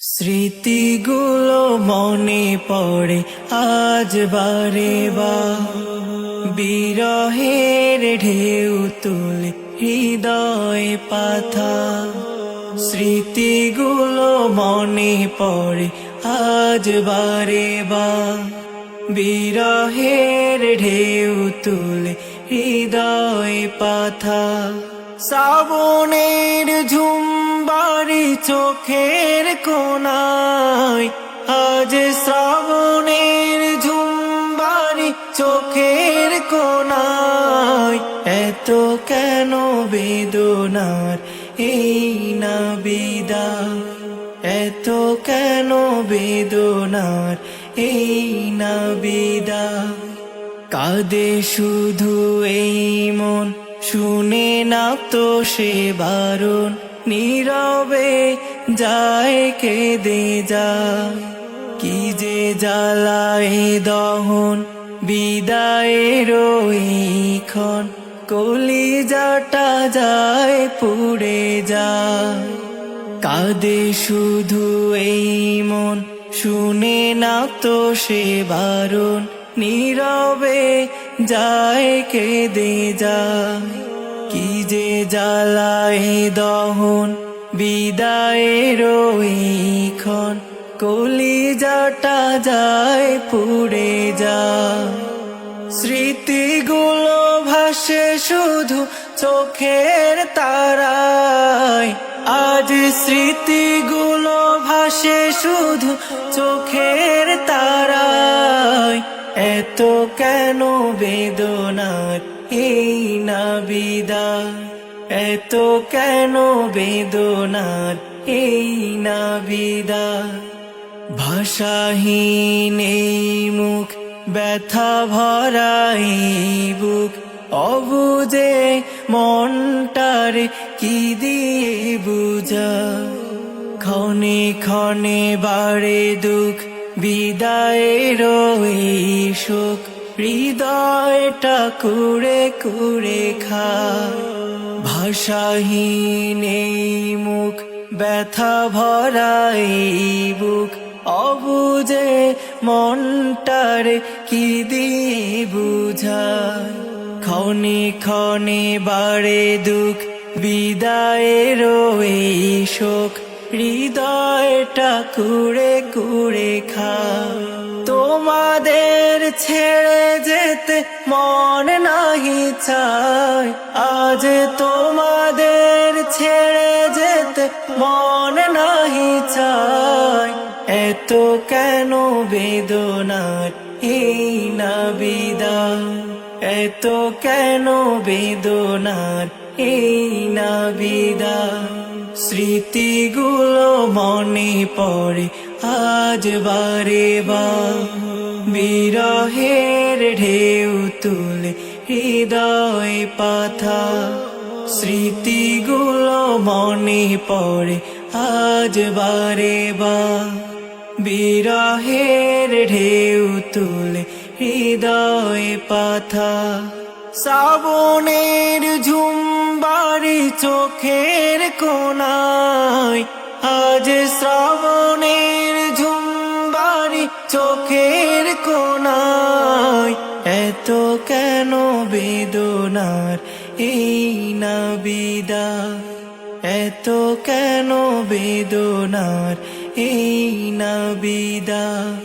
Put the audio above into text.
স্মৃতিগুলো মনে পড়ে আজ বারে বার, বিরহের ঢেউ তুলে হৃদয় পাথা। স্মৃতিগুলো মনে পড়ে আজ বারে বার, বিরহের ঢেউ তুলে হৃদয় পাথা। শ্রাবণের ঝুমবাড়ি চোখের কোণায়, আজ শ্রাবণের ঝুমবাড়ি চোখের কোণায়। এত কেন বেদনার এই না বিদায়, এত কেন বেদনার এই না বিদায়। কাঁদে শুধু এই মন, শুনে না তো সে বারণ, নীরবে যায় কেঁদে যায়। কি যে জ্বালায় দহন বিদায়ের ক্ষণ, কলিজাটা যায় পুড়ে যায়। কাঁদে শুধু এই মন, শুনে না তো সে বারণ, নীরবে যায় কেঁদে যায়। কি যে জ্বালায় দহন বিদায়ের ক্ষণ, কলিজাটা যায় পুড়ে যায়। স্মৃতিগুলো ভাসে শুধু চোখের তারায়, আজ স্মৃতিগুলো ভাসে শুধু চোখের তারায়। এত কেন বেদনার এই না বিদায়, এত কেন বেদনার এই না বিদায়। ভাষাহীন এই মুখ, ব্যথা ভরা এই বুক, অবুঝে মনটারে কি দিয়ে বুঝা। ক্ষণে ক্ষণে বাড়ে দুঃখ, বিদায়ের এই শোক, হৃদয়টা কুড়ে কুড়ে খায়। ভাষাহীন এই মুখ, ব্যথা ভরা এই বুক, অবুঝে মনটারে কি দিয়ে বুঝায়। ক্ষণে ক্ষণে বাড়ে দুঃখ, বিদায়ের এই শোক, হৃদয়টা কুড়ে কুড়ে খায়। তোমাদের ছেড়ে যেতে মন নাহি চায়, আজ তোমাদের ছেড়ে যেতে মন নাহি চায়। এত কেন বেদনার এই না বিদায়, এত কেন বেদনার এই না বিদায়। স্মৃতিগুলো মনে পড়ে আজ বারে বার, বিরহের ঢেউ তুলে হৃদয় পাথা। স্মৃতিগুলো মনে পড়ে আজ বারে বার, বিরহের ঢেউ তুলে হৃদয় পাথা। শ্রাবণের ঝুমবাড়ি চোখের কোণায়, আজ শ্রাবণের ঝুমবাড়ি চোখের কোণায়। এত কেন বেদনার এই না বিদায়, এত কেন বেদনার এই না বিদায়।